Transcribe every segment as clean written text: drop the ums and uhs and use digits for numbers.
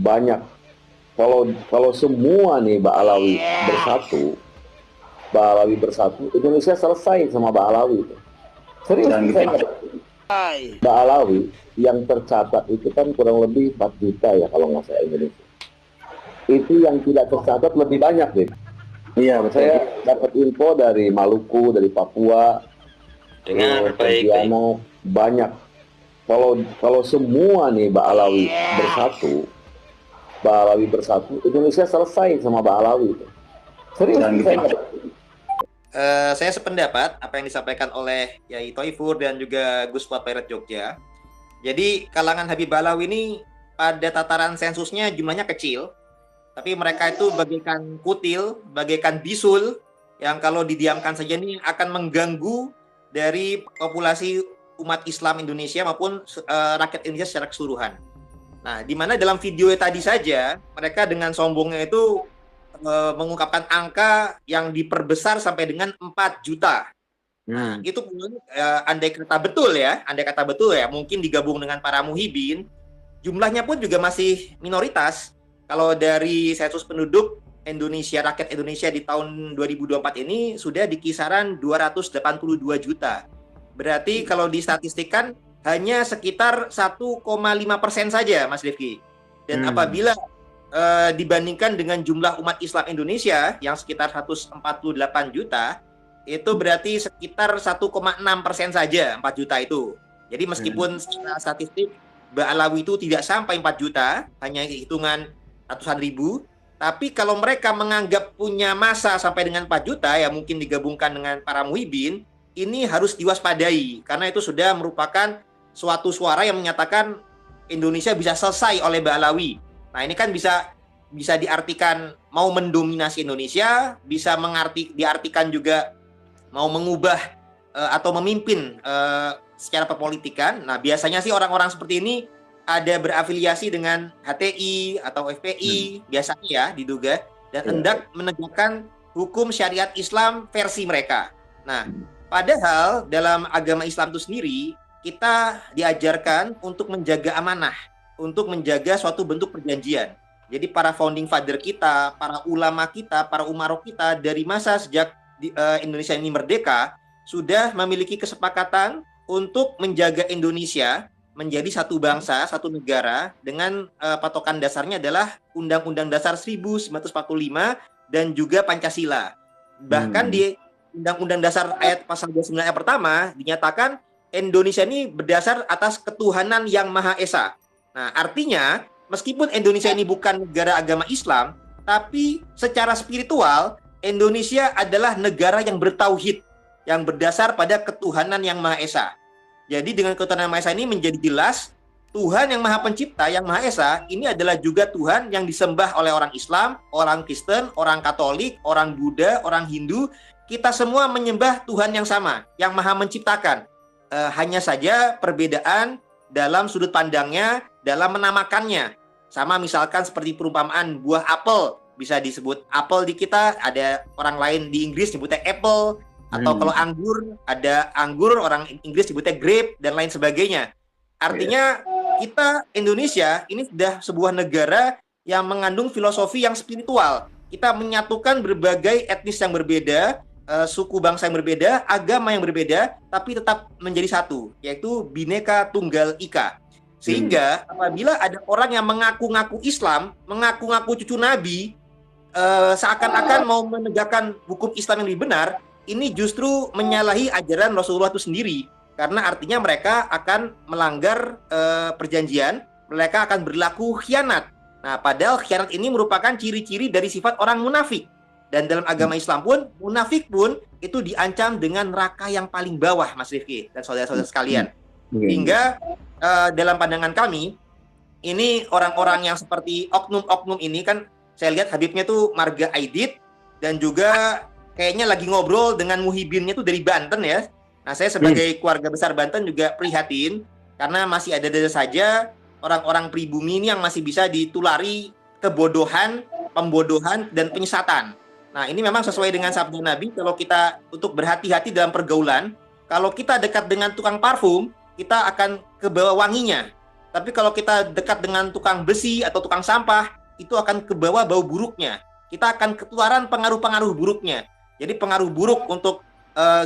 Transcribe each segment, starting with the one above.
banyak. Kalau semua nih Ba'alawi bersatu, Indonesia selesai sama Ba'alawi itu. Serius, Dan saya gitu. nggak- Ba'alawi yang tercatat itu kan kurang lebih 4 juta ya kalau nggak salah Indonesia. Itu yang tidak tercatat lebih banyak deh. Iya betul. Saya dapat info dari Maluku, dari Papua, Dengar terus baik-baik. Pontianak, banyak. Kalau semua nih Ba'alawi bersatu, Indonesia selesai sama Ba'alawi itu. Serius, Dan gitu. saya nggak- Saya sependapat apa yang disampaikan oleh Yai Toifur dan juga Gus Fuad Pairet Jogja. Jadi kalangan Habib Ba'alawi ini pada tataran sensusnya jumlahnya kecil, tapi mereka itu bagaikan kutil, bagaikan bisul yang kalau didiamkan saja ini akan mengganggu dari populasi umat Islam Indonesia maupun rakyat Indonesia secara keseluruhan. Nah, di mana dalam video tadi saja mereka dengan sombongnya itu mengungkapkan angka yang diperbesar sampai dengan 4 juta. Nah, itu pun andai kata betul ya, mungkin digabung dengan para muhibin, jumlahnya pun juga masih minoritas. Kalau dari sensus penduduk Indonesia, rakyat Indonesia di tahun 2024 ini sudah di kisaran 282 juta. Berarti kalau distatistikkan hanya sekitar 1,5% saja, Mas Rifki. Dan apabila dibandingkan dengan jumlah umat Islam Indonesia yang sekitar 148 juta, itu berarti sekitar 1,6% saja 4 juta itu. Jadi meskipun secara statistik Ba'alawi itu tidak sampai 4 juta, hanya hitungan ratusan ribu, tapi kalau mereka menganggap punya massa sampai dengan 4 juta, ya mungkin digabungkan dengan para muhibin, ini harus diwaspadai, karena itu sudah merupakan suatu suara yang menyatakan Indonesia bisa selesai oleh Ba'alawi. Nah, ini kan bisa diartikan mau mendominasi Indonesia, bisa diartikan juga mau mengubah atau memimpin secara perpolitikan. Nah, biasanya sih orang-orang seperti ini ada berafiliasi dengan HTI atau FPI, biasanya ya diduga, dan hendak menegakkan hukum syariat Islam versi mereka. Nah, padahal dalam agama Islam itu sendiri, kita diajarkan untuk menjaga amanah, untuk menjaga suatu bentuk perjanjian. Jadi para founding father kita, para ulama kita, para umarok kita dari masa sejak Indonesia ini merdeka sudah memiliki kesepakatan untuk menjaga Indonesia menjadi satu bangsa, satu negara dengan patokan dasarnya adalah Undang-Undang Dasar 1945 dan juga Pancasila. Bahkan di Undang-Undang Dasar ayat pasal 29 ayat pertama dinyatakan Indonesia ini berdasar atas ketuhanan yang Maha Esa. Nah, artinya meskipun Indonesia ini bukan negara agama Islam, tapi secara spiritual Indonesia adalah negara yang bertauhid, yang berdasar pada ketuhanan yang Maha Esa. Jadi dengan ketuhanan yang Maha Esa ini menjadi jelas Tuhan yang Maha Pencipta, yang Maha Esa, ini adalah juga Tuhan yang disembah oleh orang Islam, orang Kristen, orang Katolik, orang Buddha, orang Hindu. Kita semua menyembah Tuhan yang sama, yang Maha Menciptakan. Hanya saja perbedaan dalam sudut pandangnya, dalam menamakannya. Sama misalkan seperti perumpamaan buah apel, bisa disebut apel di kita, ada orang lain di Inggris nyebutnya apple, atau kalau anggur, ada anggur, orang Inggris nyebutnya grape, dan lain sebagainya. Artinya kita Indonesia ini sudah sebuah negara yang mengandung filosofi yang spiritual. Kita menyatukan berbagai etnis yang berbeda, suku bangsa yang berbeda, agama yang berbeda, tapi tetap menjadi satu, yaitu Bhinneka Tunggal Ika. Sehingga apabila ada orang yang mengaku-ngaku Islam, mengaku-ngaku cucu Nabi, seakan-akan mau menegakkan hukum Islam yang lebih benar, ini justru menyalahi ajaran Rasulullah itu sendiri. Karena artinya mereka akan melanggar perjanjian, mereka akan berlaku khianat. Nah, padahal khianat ini merupakan ciri-ciri dari sifat orang munafik. Dan dalam agama Islam pun, munafik pun itu diancam dengan neraka yang paling bawah, Mas Rifki dan saudara-saudara sekalian. Hingga dalam pandangan kami, ini orang-orang yang seperti oknum-oknum ini kan, saya lihat Habibnya tuh Marga Aidit, dan juga kayaknya lagi ngobrol dengan muhibinnya tuh dari Banten ya. Nah, saya sebagai keluarga besar Banten juga prihatin, karena masih ada saja orang-orang pribumi ini yang masih bisa ditulari kebodohan, pembodohan, dan penyesatan. Nah, ini memang sesuai dengan sabda Nabi, kalau kita untuk berhati-hati dalam pergaulan, kalau kita dekat dengan tukang parfum, kita akan kebawa wanginya. Tapi kalau kita dekat dengan tukang besi atau tukang sampah, itu akan kebawa bau buruknya. Kita akan ketularan pengaruh-pengaruh buruknya. Jadi pengaruh buruk untuk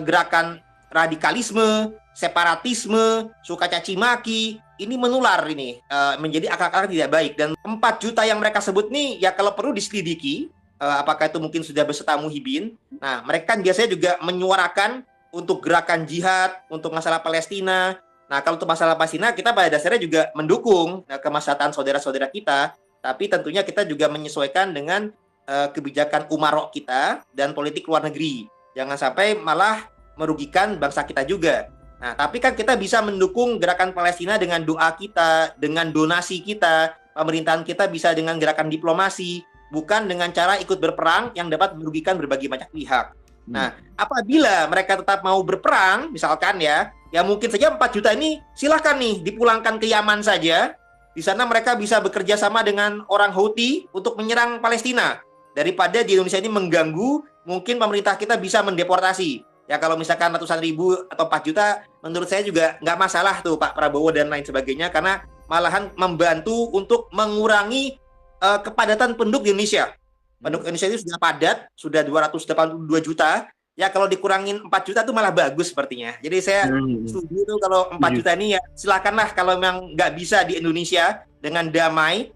gerakan radikalisme, separatisme, suka caci maki, ini menular ini menjadi akar-akar tidak baik. Dan 4 juta yang mereka sebut nih, ya kalau perlu diselidiki, apakah itu mungkin sudah beserta Muhibin. Nah, mereka kan biasanya juga menyuarakan untuk gerakan jihad, untuk masalah Palestina. Nah, kalau untuk masalah Palestina, kita pada dasarnya juga mendukung kemaslahatan saudara-saudara kita, tapi tentunya kita juga menyesuaikan dengan kebijakan umarok kita dan politik luar negeri. Jangan sampai malah merugikan bangsa kita juga. Nah, tapi kan kita bisa mendukung gerakan Palestina dengan doa kita, dengan donasi kita, pemerintahan kita bisa dengan gerakan diplomasi, bukan dengan cara ikut berperang yang dapat merugikan berbagai banyak pihak. Nah, apabila mereka tetap mau berperang, misalkan ya mungkin saja 4 juta ini silahkan nih dipulangkan ke Yaman saja. Di sana mereka bisa bekerja sama dengan orang Houthi untuk menyerang Palestina. Daripada di Indonesia ini mengganggu, mungkin pemerintah kita bisa mendeportasi. Ya kalau misalkan ratusan ribu atau 4 juta, menurut saya juga nggak masalah tuh Pak Prabowo dan lain sebagainya, karena malahan membantu untuk mengurangi kepadatan penduduk di Indonesia. Penduduk Indonesia itu sudah padat, sudah 282 juta. Ya kalau dikurangin 4 juta itu malah bagus sepertinya. Jadi saya setuju tuh kalau 4 juta ini ya silakanlah, kalau memang nggak bisa di Indonesia dengan damai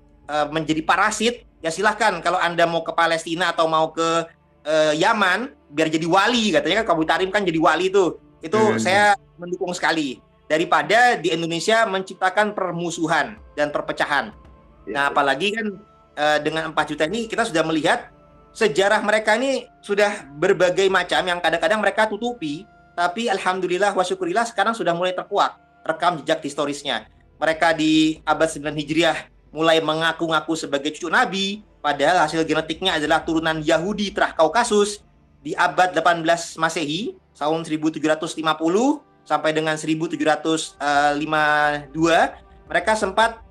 menjadi parasit, ya silahkan kalau Anda mau ke Palestina atau mau ke Yaman biar jadi wali, katanya kan Kabu Tarim kan jadi wali tuh. Itu saya mendukung sekali. Daripada di Indonesia menciptakan permusuhan dan perpecahan. Nah, apalagi kan dengan 4 juta ini kita sudah melihat sejarah mereka ini sudah berbagai macam yang kadang-kadang mereka tutupi, tapi alhamdulillah wa syukurillah sekarang sudah mulai terkuak rekam jejak historisnya. Mereka di abad 9 Hijriah mulai mengaku-ngaku sebagai cucu Nabi, padahal hasil genetiknya adalah turunan Yahudi Trah Kaukasus. Di abad 18 Masehi, tahun 1750 sampai dengan 1752, mereka sempat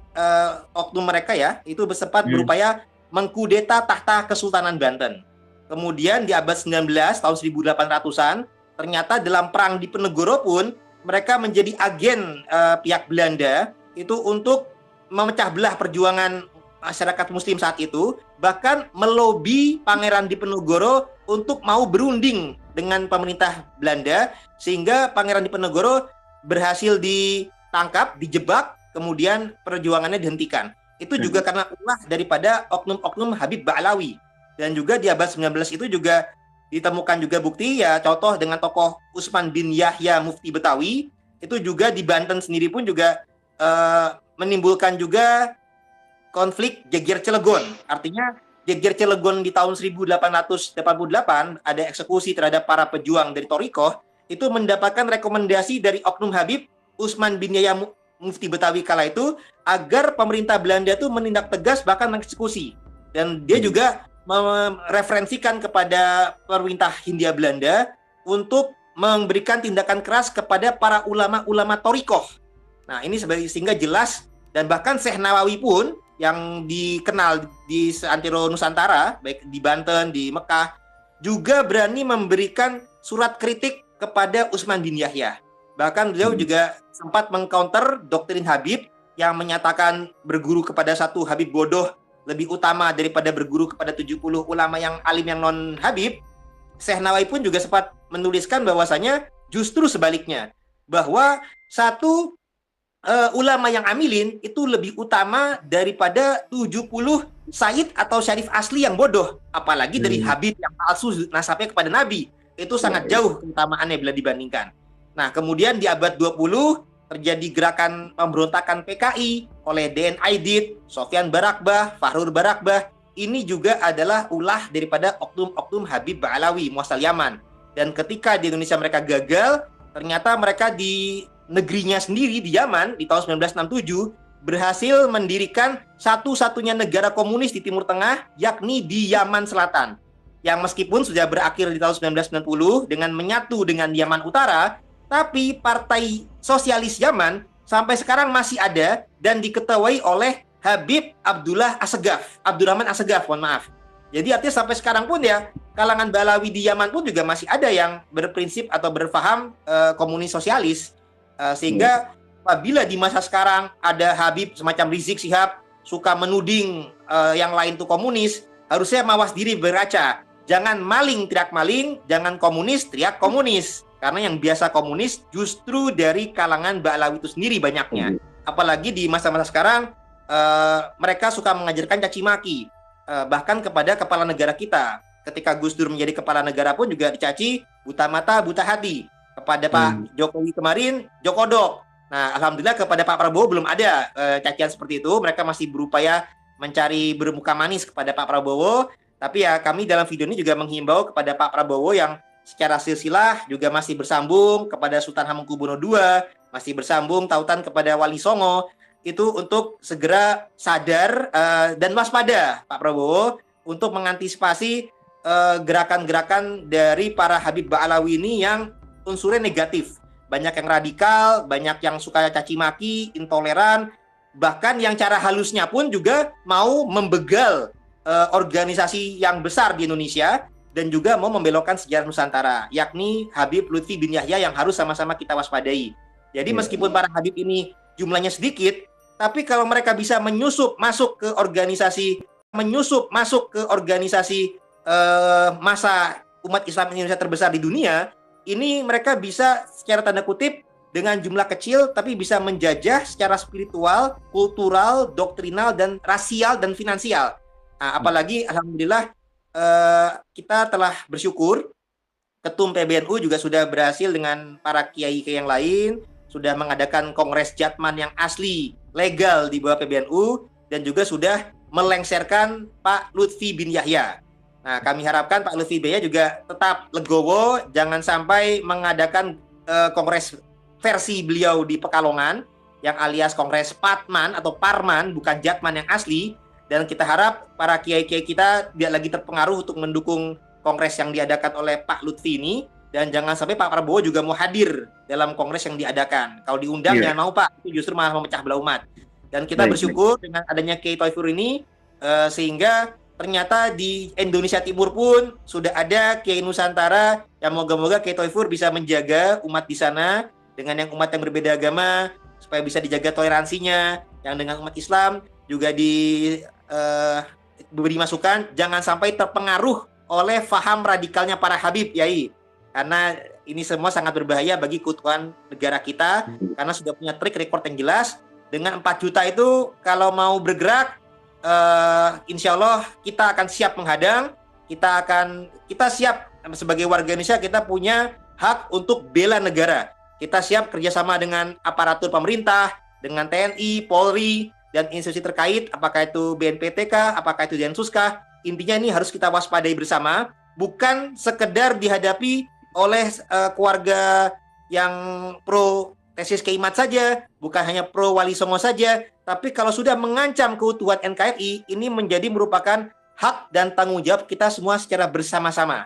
oknum mereka ya, itu sempat berupaya mengkudeta tahta Kesultanan Banten. Kemudian di abad 19 tahun 1800-an, ternyata dalam perang Diponegoro pun mereka menjadi agen pihak Belanda itu untuk memecah belah perjuangan masyarakat muslim saat itu, bahkan melobi Pangeran Diponegoro untuk mau berunding dengan pemerintah Belanda, sehingga Pangeran Diponegoro berhasil ditangkap, dijebak, kemudian perjuangannya dihentikan. Itu juga karena ulah daripada oknum-oknum Habib Ba'alawi. Dan juga di abad 19 itu juga ditemukan juga bukti, ya contoh dengan tokoh Utsman bin Yahya Mufti Betawi, itu juga di Banten sendiri pun juga menimbulkan juga konflik Jeger Cilegon. Artinya Jeger Cilegon di tahun 1888 ada eksekusi terhadap para pejuang dari Thorikoh, itu mendapatkan rekomendasi dari oknum Habib Utsman bin Yahya Mufti Betawi kala itu agar pemerintah Belanda itu menindak tegas bahkan mengeksekusi. Dan dia juga mereferensikan kepada pemerintah Hindia Belanda untuk memberikan tindakan keras kepada para ulama-ulama Thorikoh. Nah, ini sehingga jelas, dan bahkan Syekh Nawawi pun yang dikenal di seantero Nusantara, baik di Banten, di Mekah, juga berani memberikan surat kritik kepada Utsman bin Yahya. Bahkan beliau juga sempat mengcounter doktrin Habib yang menyatakan berguru kepada satu Habib bodoh lebih utama daripada berguru kepada 70 ulama yang alim yang non-Habib. Syekh Nawawi pun juga sempat menuliskan bahwasanya justru sebaliknya, bahwa satu ulama yang amilin itu lebih utama daripada 70 Said atau Syarif asli yang bodoh, apalagi dari Habib yang palsu nasabnya kepada Nabi. Itu sangat jauh keutamaannya bila dibandingkan. Nah, kemudian di abad 20 terjadi gerakan pemberontakan PKI oleh DN Aidit, Sofyan Barakbah, Fahrur Barakbah. Ini juga adalah ulah daripada oknum-oknum Habib Ba'alawi, muasal Yaman. Dan ketika di Indonesia mereka gagal, ternyata mereka di negerinya sendiri di Yaman di tahun 1967 berhasil mendirikan satu-satunya negara komunis di Timur Tengah, yakni di Yaman Selatan. Yang meskipun sudah berakhir di tahun 1990 dengan menyatu dengan Yaman Utara, tapi Partai Sosialis Yaman sampai sekarang masih ada dan diketuai oleh Habib Abdurrahman Assegaf, mohon maaf. Jadi artinya sampai sekarang pun ya, kalangan Balawi di Yaman pun juga masih ada yang berprinsip atau berfaham komunis sosialis. Sehingga apabila di masa sekarang ada Habib semacam Rizik Syihab suka menuding yang lain itu komunis, harusnya mawas diri berkaca. Jangan maling teriak maling, jangan komunis teriak komunis. Karena yang biasa komunis justru dari kalangan Ba'alawi itu sendiri banyaknya. Apalagi di masa-masa sekarang, mereka suka mengajarkan caci maki, bahkan kepada kepala negara kita. Ketika Gus Dur menjadi kepala negara pun juga dicaci buta mata, buta hati. Kepada Pak Jokowi kemarin, Jokodok. Nah, alhamdulillah kepada Pak Prabowo belum ada cacian seperti itu. Mereka masih berupaya mencari bermuka manis kepada Pak Prabowo. Tapi ya kami dalam video ini juga menghimbau kepada Pak Prabowo yang secara silsilah juga masih bersambung kepada Sultan Hamengkubuwono II, masih bersambung tautan kepada Wali Songo, itu untuk segera sadar dan waspada Pak Prabowo untuk mengantisipasi gerakan-gerakan dari para Habib Ba'alawi ini yang unsurnya negatif. Banyak yang radikal, banyak yang suka caci maki, intoleran, bahkan yang cara halusnya pun juga mau membegal organisasi yang besar di Indonesia dan juga mau membelokkan sejarah Nusantara, yakni Habib Lutfi bin Yahya yang harus sama-sama kita waspadai. Jadi meskipun para Habib ini jumlahnya sedikit, tapi kalau mereka bisa menyusup masuk ke organisasi masa umat Islam Indonesia terbesar di dunia, ini mereka bisa secara tanda kutip dengan jumlah kecil tapi bisa menjajah secara spiritual, kultural, doktrinal, dan rasial dan finansial. Nah, apalagi alhamdulillah kita telah bersyukur Ketum PBNU juga sudah berhasil dengan para kiai-kiai yang lain sudah mengadakan kongres Jatman yang asli legal di bawah PBNU dan juga sudah melengsarkan Pak Lutfi bin Yahya. Nah, kami harapkan Pak Lutfi bin Yahya juga tetap legowo, jangan sampai mengadakan kongres versi beliau di Pekalongan yang alias kongres Patman atau Parman, bukan Jatman yang asli. Dan kita harap para kiai-kiai kita tidak lagi terpengaruh untuk mendukung kongres yang diadakan oleh Pak Lutfi ini. Dan jangan sampai Pak Prabowo juga mau hadir dalam kongres yang diadakan. Kalau diundang jangan mau Pak, itu justru malah memecah belah umat. Dan kita bersyukur dengan adanya Kiai Thoifur ini, sehingga ternyata di Indonesia Timur pun sudah ada Kiai Nusantara yang moga-moga Kiai Thoifur bisa menjaga umat di sana dengan yang umat yang berbeda agama, supaya bisa dijaga toleransinya, yang dengan umat Islam juga diberi masukan jangan sampai terpengaruh oleh faham radikalnya para Habib, Yai, karena ini semua sangat berbahaya bagi keutuhan negara kita karena sudah punya track record yang jelas. Dengan 4 juta itu kalau mau bergerak, insya Allah kita akan siap menghadang, kita siap sebagai warga Indonesia, kita punya hak untuk bela negara, kita siap kerjasama dengan aparatur pemerintah, dengan TNI, Polri, dan institusi terkait, apakah itu BNPTK, apakah itu Densuskah. Intinya ini harus kita waspadai bersama, bukan sekedar dihadapi oleh keluarga yang pro tesis Keimat saja, bukan hanya pro Wali Songo saja, tapi kalau sudah mengancam keutuhan NKRI, ini menjadi merupakan hak dan tanggung jawab kita semua secara bersama-sama.